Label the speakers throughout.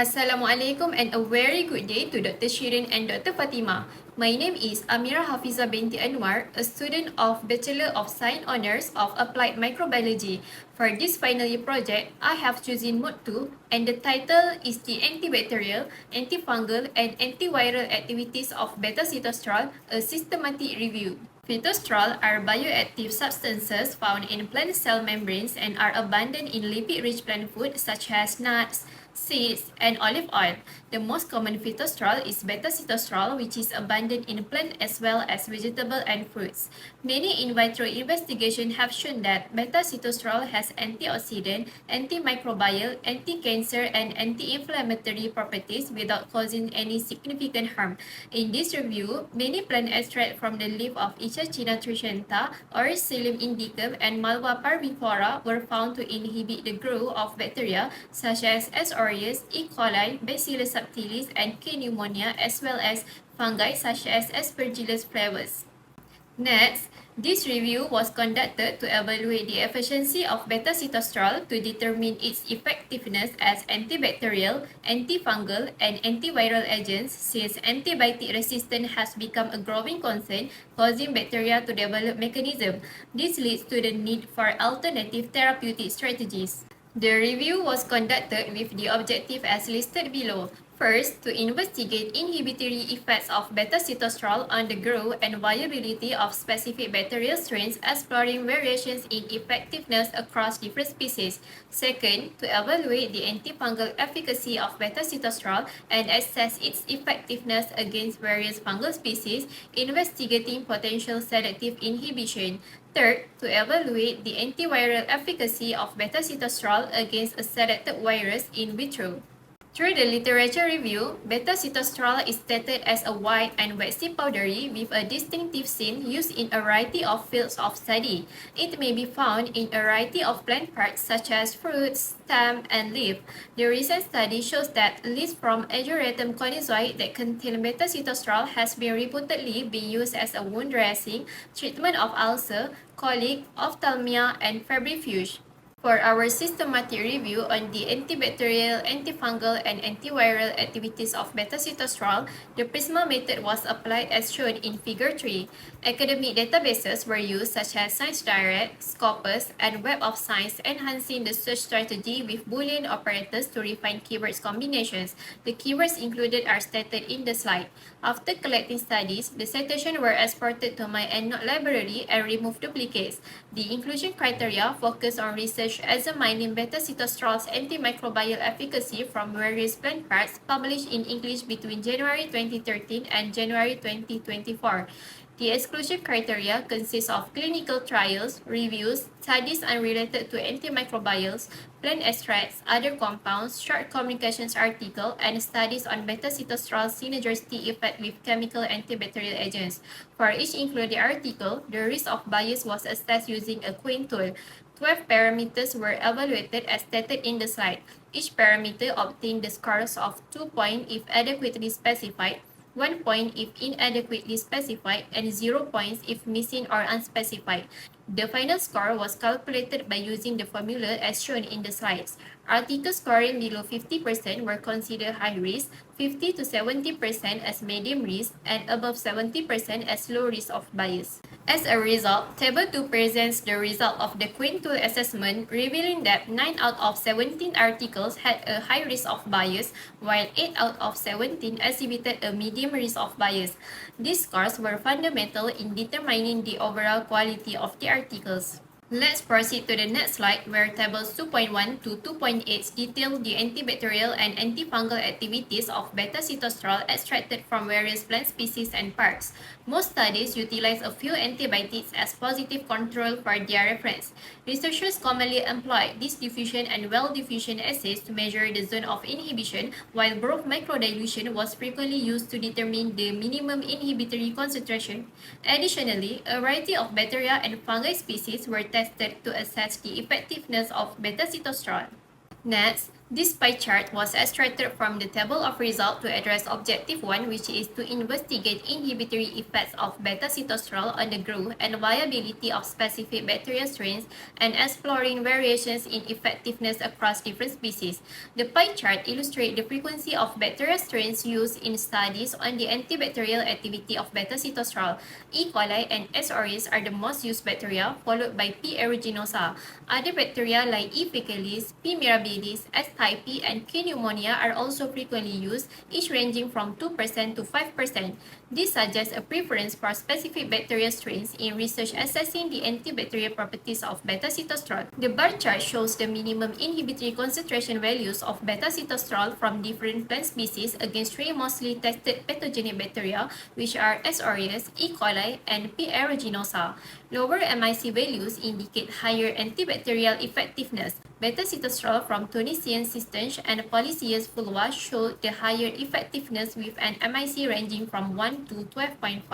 Speaker 1: Assalamualaikum and a very good day to Dr. Shirin and Dr. Fatima. My name is Amira Hafiza Binti Anuar, a student of Bachelor of Science Honours of Applied Microbiology. For this final year project, I have chosen Mode 2 and the title is the Antibacterial, Antifungal and Antiviral Activities of Beta-sitosterol, a systematic review. Phytosterol are bioactive substances found in plant cell membranes and are abundant in lipid-rich plant food such as nuts, seeds, and olive oil. The most common phytosterol is beta-sitosterol, which is abundant in plant as well as vegetable and fruits. Many in vitro investigations have shown that beta-sitosterol has antioxidant, antimicrobial, anti-cancer, and anti-inflammatory properties without causing any significant harm. In this review, many plant extracts from the leaf of Ichachina tricenta, Oricillium indicum, and Malva parviflora were found to inhibit the growth of bacteria such as S. aureus, E. coli, Bacillus subtilis, and K. pneumonia, as well as fungi such as Aspergillus flavus. Next, this review was conducted to evaluate the efficiency of beta-sitosterol to determine its effectiveness as antibacterial, antifungal, and antiviral agents since antibiotic resistance has become a growing concern causing bacteria to develop mechanism. This leads to the need for alternative therapeutic strategies. The review was conducted with the objective as listed below. First, to investigate inhibitory effects of beta-sitosterol on the growth and viability of specific bacterial strains, exploring variations in effectiveness across different species. Second, to evaluate the antifungal efficacy of beta-sitosterol and assess its effectiveness against various fungal species, investigating potential selective inhibition. Third, to evaluate the antiviral efficacy of beta-sitosterol against a selected virus in vitro. Through the literature review, beta-sitosterol is stated as a white and waxy powdery with a distinctive scent used in a variety of fields of study. It may be found in a variety of plant parts such as fruits, stem, and leaf. The recent study shows that leaves from Ageratum conizoid that contain beta-sitosterol has been reportedly been used as a wound dressing, treatment of ulcer, colic, ophthalmia, and febrifuge. For our systematic review on the antibacterial, antifungal, and antiviral activities of beta-sitosterol, the PRISMA method was applied as shown in Figure 3. Academic databases were used such as ScienceDirect, Scopus, and Web of Science, enhancing the search strategy with Boolean operators to refine keywords combinations. The keywords included are stated in the slide. After collecting studies, the citations were exported to my EndNote library and removed duplicates. The inclusion criteria focus on research examining beta-sitosterol's antimicrobial efficacy from various plant parts published in English between January 2013 and January 2024. The exclusion criteria consists of clinical trials, reviews, studies unrelated to antimicrobials, plant extracts, other compounds, short communications articles, and studies on beta-sitosterol synergistic effect with chemical antibacterial agents. For each included article, the risk of bias was assessed using a Queen tool. 12 parameters were evaluated as stated in the slide. Each parameter obtained the scores of 2 points if adequately specified, 1 point if inadequately specified, and 0 points if missing or unspecified. The final score was calculated by using the formula as shown in the slides. Articles scoring below 50% were considered high risk, 50 to 70% as medium risk, and above 70% as low risk of bias. As a result, Table 2 presents the result of the Queen tool assessment, revealing that 9 out of 17 articles had a high risk of bias, while 8 out of 17 exhibited a medium risk of bias. These scores were fundamental in determining the overall quality of the articles. Let's proceed to the next slide where tables 2.1 to 2.8 detail the antibacterial and antifungal activities of beta-sitosterol extracted from various plant species and parts. Most studies utilize a few antibiotics as positive control for their reference. Researchers commonly employ this diffusion and well diffusion assays to measure the zone of inhibition, while broth microdilution was frequently used to determine the minimum inhibitory concentration. Additionally, a variety of bacteria and fungi species were tested to assess the effectiveness of beta-sitosterol. Next, This pie chart was extracted from the table of results to address objective 1, which is to investigate inhibitory effects of beta-sitosterol on the growth and viability of specific bacterial strains and exploring variations in effectiveness across different species. The pie chart illustrates the frequency of bacterial strains used in studies on the antibacterial activity of beta-sitosterol. E. coli and S. aureus are the most used bacteria, followed by P. aeruginosa. Other bacteria like E. faecalis, P. mirabilis, S. type, and K. pneumonia are also frequently used, each ranging from 2% to 5%. This suggests a preference for specific bacterial strains in research assessing the antibacterial properties of beta-sitosterol. The bar chart shows the minimum inhibitory concentration values of beta-sitosterol from different plant species against three mostly tested pathogenic bacteria, which are S. aureus, E. coli, and P. aeruginosa. Lower MIC values indicate higher antibacterial effectiveness. Beta-sitosterol from Tunisian cistanche and Polycius fulva showed the higher effectiveness with an MIC ranging from 1 to 12.5,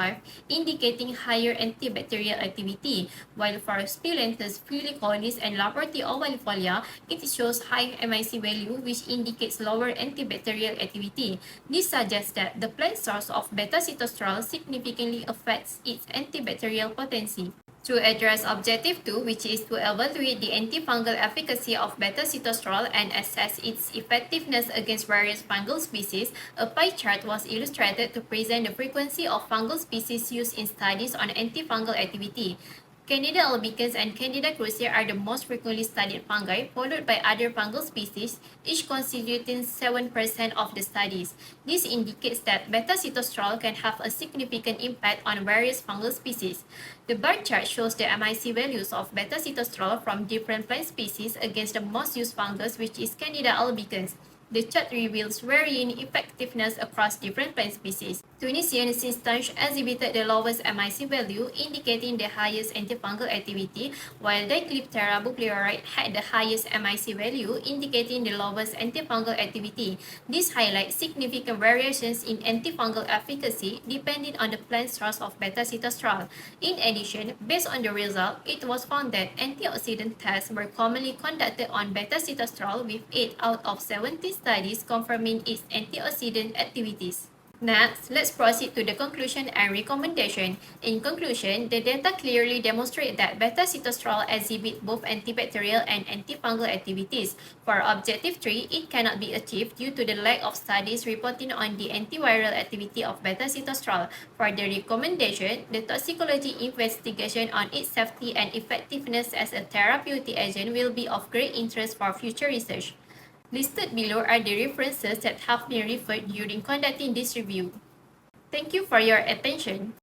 Speaker 1: indicating higher antibacterial activity, while for Spilanthes fulicolis and Laporti ovalifolia, it shows high MIC value which indicates lower antibacterial activity. This suggests that the plant source of beta-sitosterol significantly affects its antibacterial potency. To address objective 2, which is to evaluate the antifungal efficacy of beta-sitosterol and assess its effectiveness against various fungal species, a pie chart was illustrated to present the frequency of fungal species used in studies on antifungal activity. Candida albicans and Candida krusei are the most frequently studied fungi, followed by other fungal species, each constituting 7% of the studies. This indicates that beta-sitosterol can have a significant impact on various fungal species. The bar chart shows the MIC values of beta-sitosterol from different plant species against the most used fungus, which is Candida albicans. The chart reveals varying effectiveness across different plant species. Tunisian cistanche exhibited the lowest MIC value, indicating the highest antifungal activity, while Dicliptera bucleoride had the highest MIC value, indicating the lowest antifungal activity. This highlights significant variations in antifungal efficacy depending on the plant source of beta-sitosterol. In addition, based on the result, it was found that antioxidant tests were commonly conducted on beta-sitosterol, with 8 out of 17 studies confirming its antioxidant activities. Next, let's proceed to the conclusion and recommendation. In conclusion, the data clearly demonstrate that beta-sitosterol exhibit both antibacterial and antifungal activities. For objective 3, it cannot be achieved due to the lack of studies reporting on the antiviral activity of beta-sitosterol. For the recommendation, the toxicology investigation on its safety and effectiveness as a therapeutic agent will be of great interest for future research. Listed below are the references that have been referred during conducting this review. Thank you for your attention.